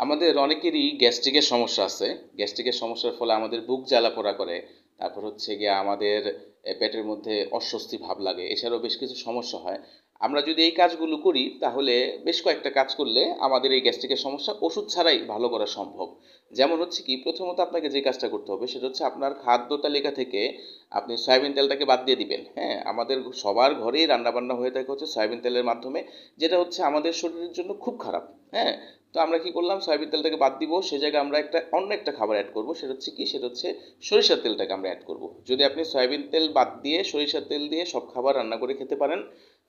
আমাদের অনেকেরই গ্যাস্ট্রিকের সমস্যা আছে। গ্যাস্ট্রিকের সমস্যার ফলে আমাদের বুক জ্বালা-পোড়া করে। তারপর হচ্ছে গিয়ে আমাদের পেটের মধ্যে অস্বস্তি ভাব লাগে। এছাড়াও বেশ কিছু সমস্যা হয়। আমরা যদি এই কাজগুলো করি তাহলে বেশ কয়েকটা কাজ করলে আমাদের এই গ্যাস্ট্রিকের সমস্যা ওষুধ ছাড়াই ভালো করা সম্ভব। যেমন হচ্ছে কি প্রথমত আপনাকে যে কাজটা করতে হবে সেটা হচ্ছে আপনার খাদ্য তালিকা থেকে আপনি সয়াবিন তেলটাকে বাদ দিয়ে দিবেন। হ্যাঁ? আমাদের সবার ঘরেই রান্নাবান্না হয়ে থাকে হচ্ছে সয়াবিন তেলের মাধ্যমে, যেটা হচ্ছে আমাদের শরীরের জন্য খুব খারাপ। হ্যাঁ? তো আমরা কি করলাম সয়াবিন তেলটাকে বাদ দিব, সে জায়গায় আমরা অন্য একটা খাবার অ্যাড করব, সেটা হচ্ছে কি, সেটা হচ্ছে সরিষার তেলটাকে আমরা অ্যাড করব। যদি আপনি সয়াবিন তেল বাদ দিয়ে সরিষার তেল দিয়ে সব খাবার রান্না করে খেতে পারেন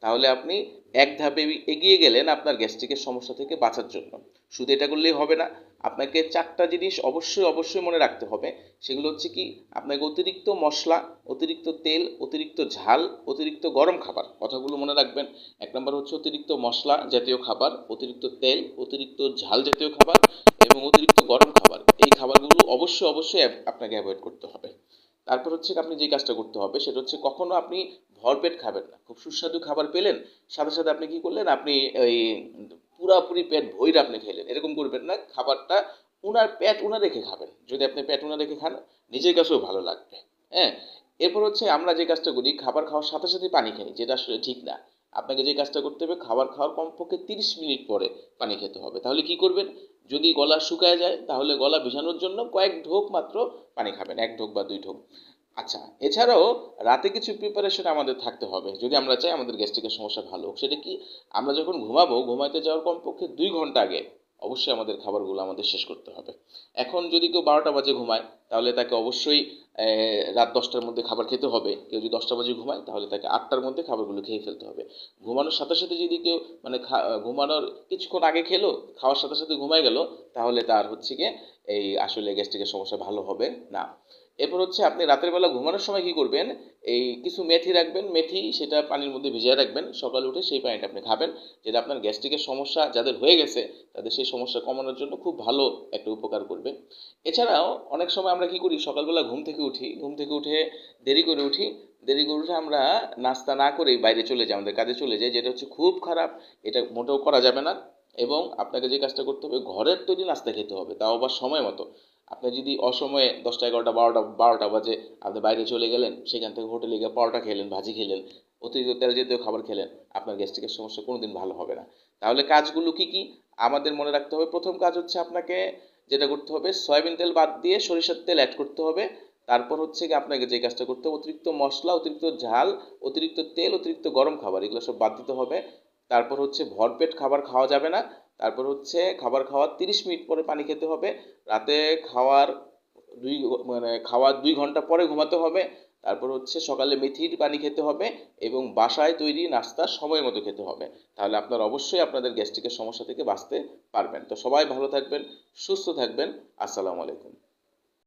তাহলে আপনি এক ধাপে এগিয়ে গেলেন আপনার গ্যাস্ট্রিকের সমস্যা থেকে বাঁচার জন্য। শুধু এটা করলেই হবে না, আপনাকে চারটা জিনিস অবশ্যই অবশ্যই মনে রাখতে হবে। সেগুলো হচ্ছে কি, আপনাকে অতিরিক্ত মশলা, অতিরিক্ত তেল, অতিরিক্ত ঝাল, অতিরিক্ত গরম খাবার, কথাগুলো মনে রাখবেন। এক নম্বর হচ্ছে অতিরিক্ত মশলা জাতীয় খাবার, অতিরিক্ত তেল, অতিরিক্ত ঝাল জাতীয় খাবার এবং অতিরিক্ত গরম খাবার। এই খাবারগুলো অবশ্যই অবশ্যই আপনাকে অ্যাভয়েড করতে হবে। তারপর হচ্ছে আপনি যে কাজটা করতে হবে সেটা হচ্ছে কখনো আপনি ভরপেট খাবেন না। খুব সুস্বাদু খাবার পেলেন, সাথে সাথে আপনি কি করলেন, আপনি ওই পুরাপুরি পেট ভইরা আপনি খেলেন, এরকম করবেন না। খাবারটা পেট উনা রেখে খাবেন। যদি আপনি পেট উনা রেখে খান নিজের কাছেও ভালো লাগবে। হ্যাঁ? এরপর হচ্ছে আমরা যে কাজটা করি, খাবার খাওয়ার সাথে সাথে পানি খাই, যেটা আসলে ঠিক না। আপনাকে যে কাজটা করতে হবে, খাবার খাওয়ার কমপক্ষে 30 মিনিট পরে পানি খেতে হবে। তাহলে কি করবেন, যদি গলা শুকায় যায় তাহলে গলা ভিজানোর জন্য কয়েক ঢোক মাত্র পানি খাবেন, 1 ঢোক বা 2 ঢোক। আচ্ছা, এছাড়াও রাতে কিছু প্রিপারেশন আমাদের থাকতে হবে যদি আমরা চাই আমাদের গ্যাস্ট্রিকের সমস্যা ভালো হোক। সেটা কি, আমরা যখন ঘুমাবো, ঘুমাইতে যাওয়ার কমপক্ষে 2 ঘন্টা আগে অবশ্যই আমাদের খাবারগুলো আমাদের শেষ করতে হবে। এখন যদি কেউ 12টা বাজে ঘুমায় তাহলে তাকে অবশ্যই রাত 10টার মধ্যে খাবার খেতে হবে। কেউ যদি 10টা বাজে ঘুমায় তাহলে তাকে 8টার মধ্যে খাবারগুলো খেয়ে ফেলতে হবে। ঘুমানোর সাথে সাথে যদি কেউ মানে ঘুমানোর কিছুক্ষণ আগে খেলো, খাওয়ার সাথে সাথে ঘুমায় গেল, তাহলে তার হচ্ছে গিয়ে এই আসলে গ্যাস্ট্রিকের সমস্যা ভালো হবে না। এরপর হচ্ছে আপনি রাতের বেলা ঘুমানোর সময় কি করবেন, এই কিছু মেথি রাখবেন, মেথি সেটা পানির মধ্যে ভিজিয়ে রাখবেন, সকালে উঠে সেই পানিটা আপনি খাবেন। যেটা আপনার গ্যাস্ট্রিকের সমস্যা যাদের হয়ে গেছে তাদের সেই সমস্যা কমানোর জন্য খুব ভালো একটা উপকার করবে। এছাড়াও অনেক সময় আমরা কি করি, সকালবেলা ঘুম থেকে উঠি, ঘুম থেকে উঠে দেরি করে উঠি, দেরি করে উঠে আমরা নাস্তা না করেই বাইরে চলে যাই, আমাদের কাজে চলে যাই, যেটা হচ্ছে খুব খারাপ। এটা মোটেও করা যাবে না। এবং আপনাকে যে কাজটা করতে হবে, ঘরের তৈরি নাস্তা খেতে হবে, তাও আবার সময় মতো। আপনি যদি অসময়ে 10টা 11টা 12টা বাজে আপনি বাইরে চলে গেলেন, সেখান থেকে হোটেলে গিয়ে পরোটা খেলেন, ভাজি খেলেন, অতিরিক্ত তেল জাতীয় খাবার খেলেন, আপনার গ্যাস্ট্রিকের সমস্যা কোনোদিন ভালো হবে না। তাহলে কাজগুলো কি কি আমাদের মনে রাখতে হবে, প্রথম কাজ হচ্ছে আপনাকে যেটা করতে হবে, সয়াবিন তেল বাদ দিয়ে সরিষার তেল অ্যাড করতে হবে। তারপর হচ্ছে কি আপনাকে যে কাজটা করতে হবে, অতিরিক্ত মশলা, অতিরিক্ত ঝাল, অতিরিক্ত তেল, অতিরিক্ত গরম খাবার, এগুলো সব বাদ দিতে হবে। তারপর হচ্ছে ভরপেট খাবার খাওয়া যাবে না। তারপর হচ্ছে খাবার খাওয়ার 30 মিনিট পরে পানি খেতে হবে। রাতে খাওয়ার খাওয়ার 2 ঘন্টা পরে ঘুমাতে হবে। তারপর হচ্ছে সকালে মেথির পানি খেতে হবে এবং বাসায় তৈরি নাস্তা সময় মতো খেতে হবে। তাহলে আপনার অবশ্যই আপনাদের গ্যাস্ট্রিকের সমস্যা থেকে বাঁচতে পারবেন। তো সবাই ভালো থাকবেন, সুস্থ থাকবেন। আসসালামু আলাইকুম।